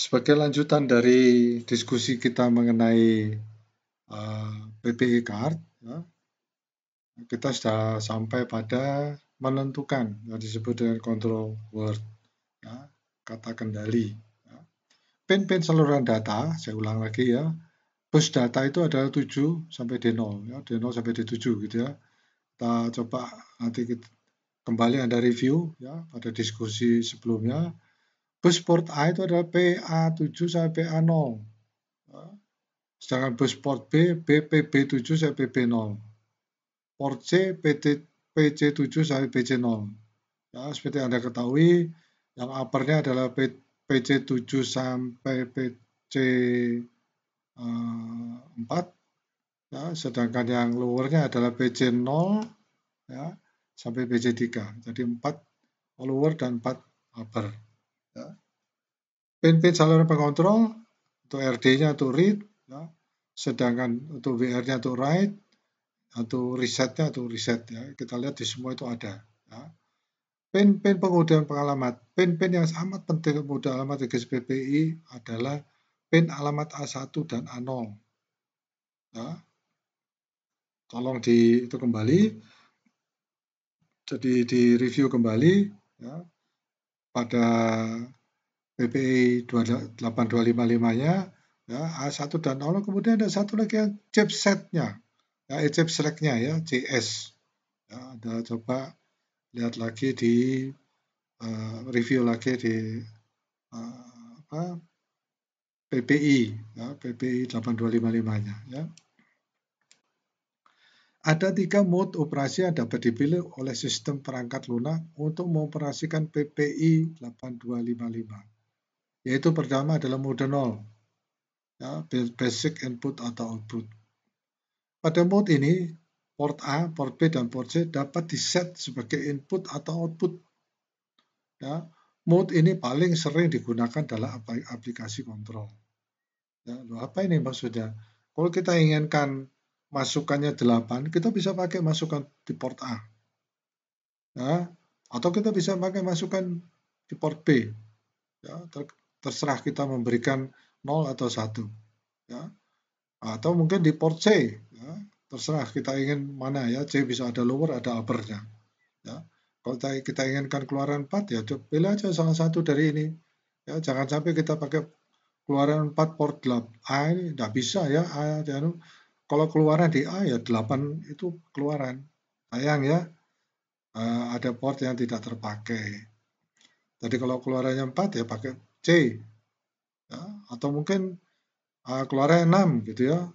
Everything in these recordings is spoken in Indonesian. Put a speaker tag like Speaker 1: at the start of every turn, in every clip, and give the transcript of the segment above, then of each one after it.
Speaker 1: Sebagai lanjutan dari diskusi kita mengenai PPI card, ya, kita sudah sampai pada menentukan yang disebut dengan control word, ya, kata kendali. Ya. Pin-pin saluran data, saya ulang lagi ya, bus data itu adalah 7 sampai D0, ya, D0 sampai D7 gitu ya. Kita coba nanti kita kembali Anda review ya pada diskusi sebelumnya. Bus port A itu adalah PA7 sampai PA0. Ya. Sedangkan bus port B, BPB7 sampai PB0. Port C, PC7 sampai PC0. Ya, seperti Anda ketahui, yang uppernya adalah PC7 sampai PC4, ya, sedangkan yang lowernya adalah PC0 ya, sampai PC3. Jadi 4 lower dan 4 upper. Ya. Pin-pin saluran pengontrol, untuk RD-nya untuk read, ya, sedangkan untuk WR-nya untuk write, atau reset-nya atau reset ya. Kita lihat di semua itu ada. Ya. Pin-pin pengujian pengalamat. Pin-pin yang amat penting pengujian alamat di PPI adalah pin alamat A1 dan A0. Ya. Tolong itu kembali. Jadi di review kembali ya, pada PPI 8255-nya ya, A1 dan A0, kemudian ada satu lagi yang chipset-nya. Ya, chip select-nya ya, CS. Ya, Anda coba lihat lagi di review lagi di PPI, ya, PPI 8255-nya. Ya. Ada 3 mode operasi yang dapat dipilih oleh sistem perangkat lunak untuk mengoperasikan PPI 8255. Yaitu pertama adalah mode 0, ya, basic input atau output. Pada mode ini, port A, port B, dan port C dapat diset sebagai input atau output. Ya. Mode ini paling sering digunakan dalam aplikasi kontrol. Ya, apa ini maksudnya? Kalau kita inginkan masukannya 8, kita bisa pakai masukan di port A. Ya, atau kita bisa pakai masukan di port B. Ya, terserah kita memberikan 0 atau 1. Ya. Atau mungkin di port C. Ya, terserah kita ingin mana ya. C bisa ada lower, ada uppernya. Ya. Kalau kita inginkan keluaran 4, ya pilih aja salah satu dari ini. Ya, jangan sampai kita pakai keluaran 4 port 8. A ini tidak bisa ya. Kalau keluaran di A ya 8 itu keluaran. Sayang ya, ada port yang tidak terpakai. Jadi kalau keluarannya 4 ya pakai C. Ya. Atau mungkin keluarannya 6 gitu ya.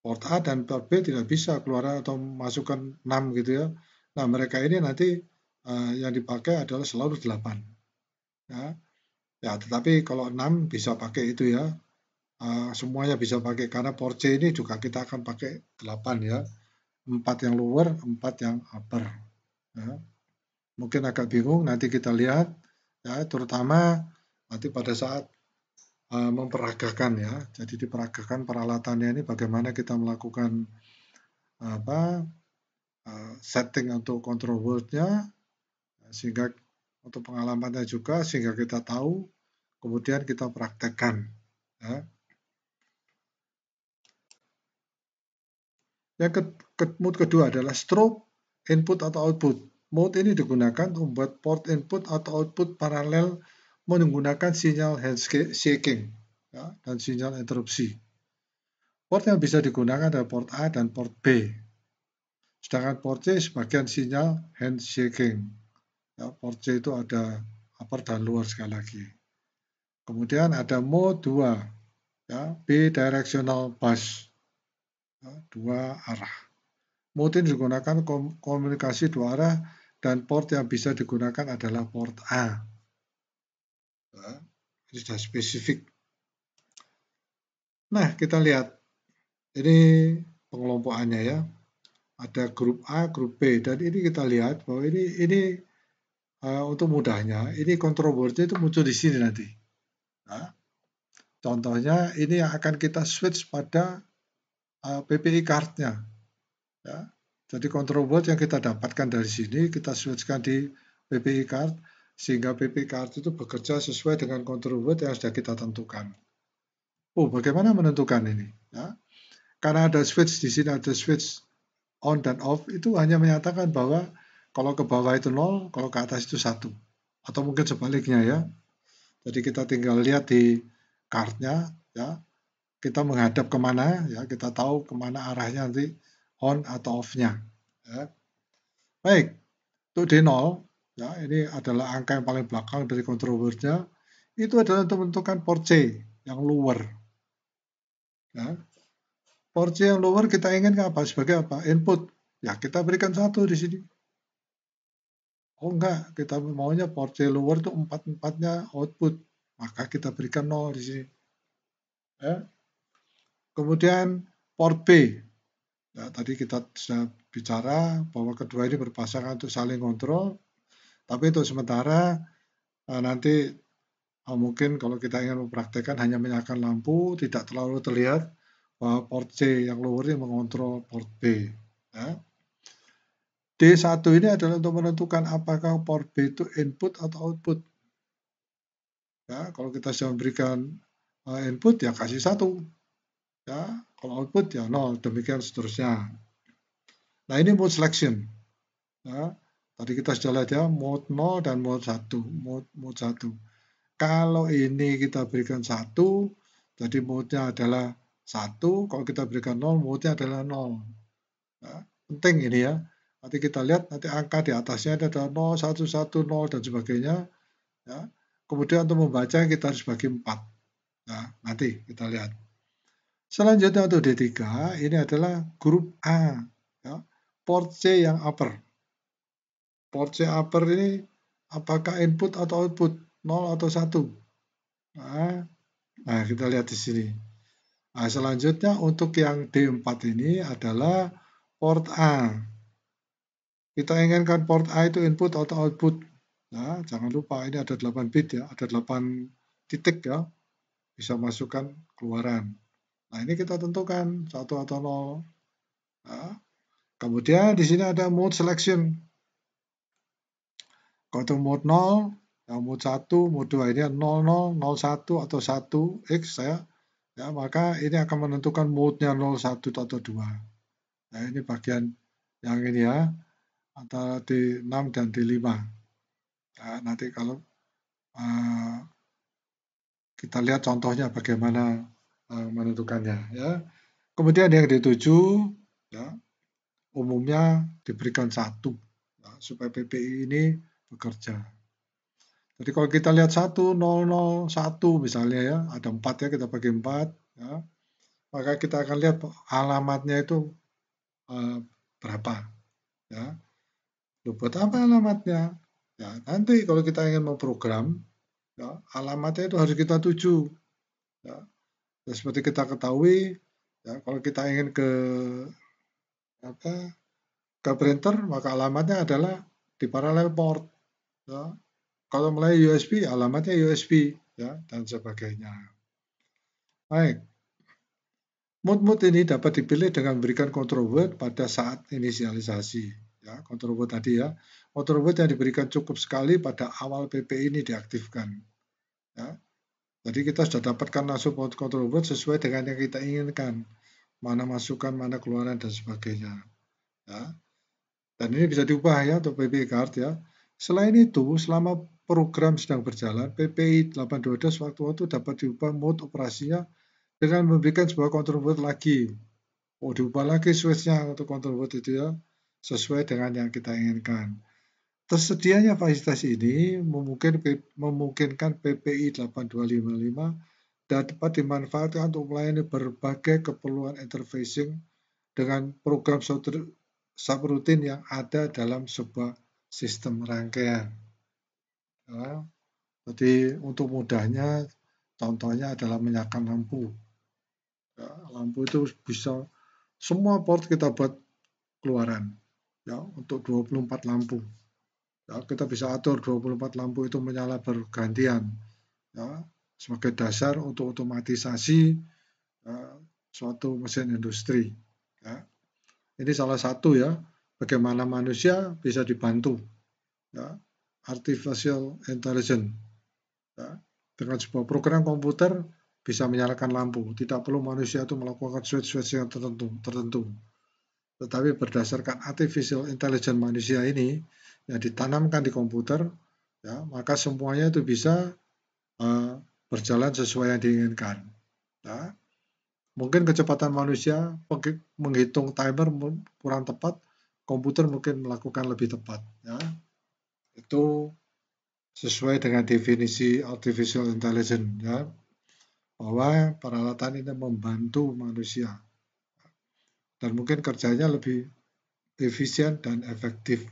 Speaker 1: Port A dan port B tidak bisa keluaran atau masukkan 6 gitu ya. Nah mereka ini nanti yang dipakai adalah selalu 8. Ya. Ya, tetapi kalau 6 bisa pakai itu ya. Semuanya bisa pakai karena port C ini juga kita akan pakai 8 ya. 4 yang lower, 4 yang upper. Ya. Mungkin agak bingung, nanti kita lihat ya, terutama nanti pada saat memperagakan ya. Jadi diperagakan peralatannya ini bagaimana kita melakukan setting untuk control word-nya sehingga untuk pengalamannya juga sehingga kita tahu kemudian kita praktekkan ya. Yang mode kedua adalah strobe input atau output. Mode ini digunakan untuk membuat port input atau output paralel menggunakan sinyal handshaking ya, dan sinyal interupsi. Port yang bisa digunakan adalah port A dan port B. Sedangkan port C sebagian sinyal handshaking. Ya, port C itu ada upper dan lower sekali lagi. Kemudian ada mode 2, ya, bidirectional bus, ya, 2 arah. Mode ini digunakan komunikasi 2 arah dan port yang bisa digunakan adalah port A. Ya, ini sudah spesifik. Nah, kita lihat ini pengelompokannya ya. Ada grup A, grup B, dan ini kita lihat bahwa ini untuk mudahnya, ini control word-nya itu muncul di sini nanti. Nah, contohnya ini yang akan kita switch pada PPI card-nya. Ya. Jadi control word yang kita dapatkan dari sini, kita switchkan di PPI card. sehingga PP card itu bekerja sesuai dengan control word yang sudah kita tentukan. Oh, bagaimana menentukan ini? Ya, karena ada switch di sini, ada switch on dan off, itu hanya menyatakan bahwa kalau ke bawah itu 0, kalau ke atas itu 1. Atau mungkin sebaliknya ya. Jadi kita tinggal lihat di cardnya, ya, kita menghadap kemana, ya, kita tahu kemana arahnya nanti on atau off-nya. Ya. Baik, untuk D0, ya, ini adalah angka yang paling belakang dari control word-nya, itu adalah untuk menentukan port C yang lower. Ya. Port C yang lower kita inginkan apa? Sebagai apa? Input. Ya, kita berikan 1 di sini. Oh enggak, kita maunya port C lower itu 4-4-nya output. Maka kita berikan 0 di sini. Ya. Kemudian port B. Ya, tadi kita sudah bicara bahwa kedua ini berpasangan untuk saling kontrol. Tapi untuk sementara nanti mungkin kalau kita ingin mempraktekkan hanya menyalakan lampu, tidak terlalu terlihat bahwa port C yang lower ini mengontrol port B. Ya. D1 ini adalah untuk menentukan apakah port B itu input atau output. Ya, kalau kita sudah memberikan input ya kasih 1. Ya, kalau output ya 0, demikian seterusnya. Nah, ini mode selection. Ya, tadi kita sudah lihat ya, mode 0 dan mode 1. Mode 1. Kalau ini kita berikan 1, jadi mode-nya adalah 1. Kalau kita berikan 0, mode-nya adalah 0. Ya, penting ini ya. Nanti kita lihat, nanti angka di atasnya ada 0, 1, 1, 0, dan sebagainya. Ya. Kemudian untuk membaca kita harus bagi 4. Nah, nanti kita lihat. Selanjutnya untuk D3, ini adalah grup A. Ya. Port C yang upper. Port C upper ini apakah input atau output? 0 atau 1? Nah, kita lihat di sini. Nah, selanjutnya untuk yang D4 ini adalah port A. Kita inginkan port A itu input atau output. Nah, jangan lupa ini ada 8 bit ya, ada 8 titik ya. Bisa masukkan keluaran. Nah, ini kita tentukan 1 atau 0. Nah, kemudian di sini ada mode selection. Kalau itu mode 0, yang mode 1, mode 2 ini 00, 01 atau 1X ya, maka ini akan menentukan mode-nya 01 atau 2. Nah, ini bagian yang ini ya, antara D6 dan D5. Nah, nanti kalau kita lihat contohnya bagaimana menentukannya ya. Kemudian yang D7 ya, umumnya diberikan 1 ya, supaya PPI ini bekerja. Jadi kalau kita lihat 1, 0, 0, 1 misalnya ya, ada 4 ya, kita bagi 4 ya, maka kita akan lihat alamatnya itu berapa ya. Loh, buat apa alamatnya? Ya, nanti kalau kita ingin memprogram ya, alamatnya itu harus kita tuju ya. Dan seperti kita ketahui ya, kalau kita ingin ke printer maka alamatnya adalah di parallel port ya. Kalau melalui USB alamatnya USB ya, dan sebagainya. Baik. Mode-mode ini dapat dipilih dengan memberikan control word pada saat inisialisasi. Ya, control word tadi ya. Control word yang diberikan cukup sekali pada awal PP ini diaktifkan. Ya. Jadi kita sudah dapatkan langsung control word sesuai dengan yang kita inginkan. Mana masukan, mana keluaran, dan sebagainya. Ya. Dan ini bisa diubah ya untuk PPI card ya. Selain itu, selama program sedang berjalan, PPI 822 sewaktu-waktu dapat diubah mode operasinya dengan memberikan sebuah control word lagi. Oh, diubah lagi switch-nya untuk control word itu ya, sesuai dengan yang kita inginkan. Tersedianya fasilitas ini memungkinkan PPI 8255 dapat dimanfaatkan untuk melayani berbagai keperluan interfacing dengan program subroutine yang ada dalam sebuah sistem rangkaian. Ya, jadi untuk mudahnya, contohnya adalah menyalakan lampu. Ya, lampu itu bisa semua port kita buat keluaran ya untuk 24 lampu. Ya, kita bisa atur 24 lampu itu menyala bergantian ya sebagai dasar untuk otomatisasi suatu mesin industri. Ya. Ini salah satu ya bagaimana manusia bisa dibantu ya artificial intelligence. Ya, dengan sebuah program komputer bisa menyalakan lampu, tidak perlu manusia itu melakukan switch-switch yang tertentu. Tetapi berdasarkan artificial intelligence manusia ini yang ditanamkan di komputer, ya, maka semuanya itu bisa berjalan sesuai yang diinginkan. Ya. Mungkin kecepatan manusia menghitung timer kurang tepat, komputer mungkin melakukan lebih tepat. Ya. Itu sesuai dengan definisi artificial intelligence, ya, bahwa peralatan ini membantu manusia dan mungkin kerjanya lebih efisien dan efektif.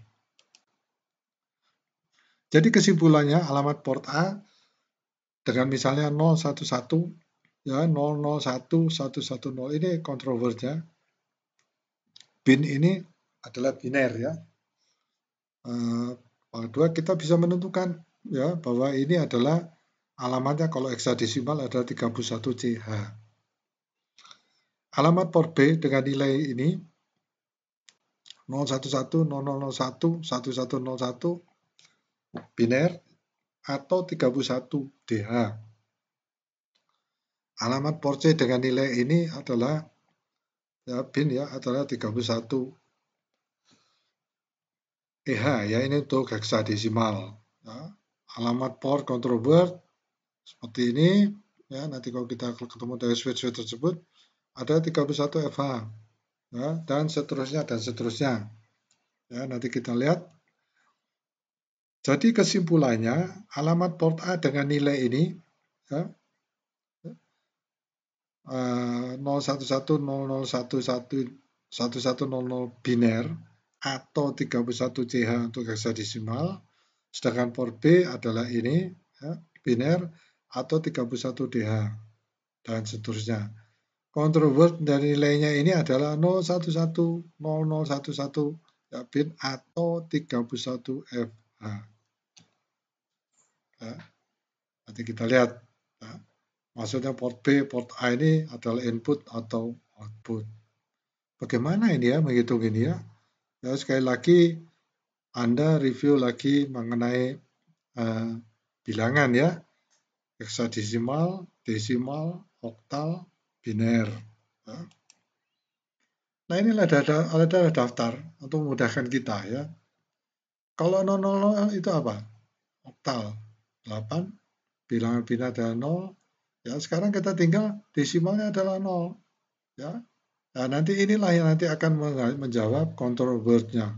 Speaker 1: Jadi kesimpulannya alamat port A dengan misalnya 011 ya 001.110 ini controversinya. Bin ini adalah biner ya. Kedua kita bisa menentukan ya bahwa ini adalah alamatnya kalau heksadesimal adalah 31CH. Alamat port B dengan nilai ini 01100011101 biner atau 31DH. Alamat port C dengan nilai ini adalah ya bin ya adalah 31 EH ya, ini untuk heksadesimal. Ya. Alamat port control word seperti ini ya, nanti kalau kita ketemu dari switch tersebut ada 31 FH ya, dan seterusnya ya, nanti kita lihat. Jadi kesimpulannya alamat port A dengan nilai ini ya, 011001100 biner atau 31CH untuk heksadesimal, sedangkan port B adalah ini ya, biner atau 31DH dan seterusnya. Control word dari nilainya ini adalah 0110011 ya, bin atau 31FH. Ya. Nanti kita lihat. Ya. Maksudnya port B, port A ini adalah input atau output. Bagaimana ini ya menghitung ini ya? Ya sekali lagi Anda review lagi mengenai bilangan ya. Heksadesimal, desimal, oktal, biner. Ya. Nah inilah ada daftar untuk memudahkan kita ya. Kalau 000 itu apa? Oktal 8, bilangan biner adalah 0. Ya, sekarang kita tinggal desimalnya adalah 0. Ya. Nah, nanti inilah yang nanti akan menjawab control word-nya.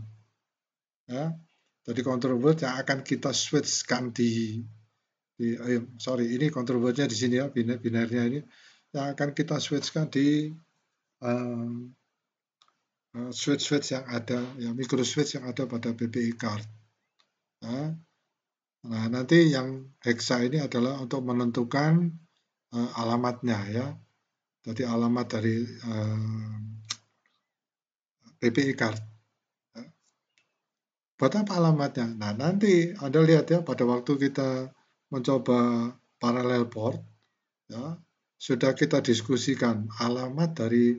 Speaker 1: Ya. Jadi control word yang akan kita switchkan ini control word-nya di sini ya, binernya ini yang akan kita switchkan di switch yang ada, ya micro switch yang ada pada PPI card. Ya. Nah, nanti yang hexa ini adalah untuk menentukan alamatnya ya. Jadi alamat dari PPI card. Ya. Buat apa alamatnya? Nah, nanti Anda lihat ya pada waktu kita mencoba parallel port, ya, sudah kita diskusikan alamat dari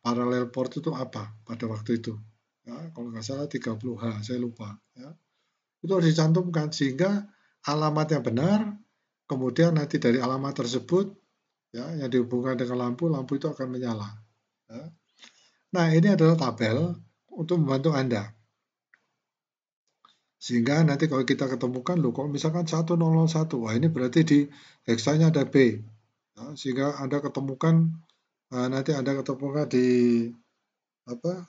Speaker 1: parallel port itu apa pada waktu itu. Ya, kalau nggak salah 30H, saya lupa. Ya. Itu harus dicantumkan sehingga alamatnya benar, kemudian nanti dari alamat tersebut ya yang dihubungkan dengan lampu itu akan menyala. Ya. Nah ini adalah tabel untuk membantu Anda. Sehingga nanti kalau kita ketemukan loh kok misalkan 1001, wah ini berarti di heksanya ada B. Ya, sehingga Anda ketemukan nanti Anda ketemukan di apa?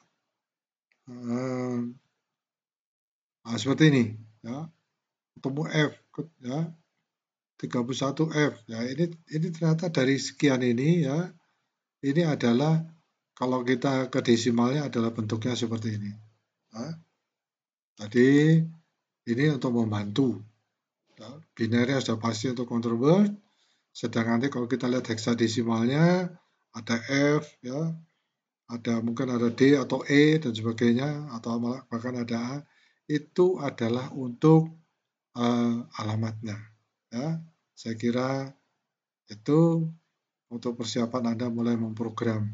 Speaker 1: Seperti ini ya. Ketemu F ya. 31F. Ya, ini ternyata dari sekian ini ya. Ini adalah kalau kita ke desimalnya adalah bentuknya seperti ini. Ya. Jadi ini untuk membantu. Ya, binernya sudah pasti untuk control word. Sedang nanti kalau kita lihat heksadesimalnya ada F ya. Mungkin ada D atau E dan sebagainya atau bahkan ada A. Itu adalah untuk alamatnya. Ya. Saya kira itu untuk persiapan Anda mulai memprogram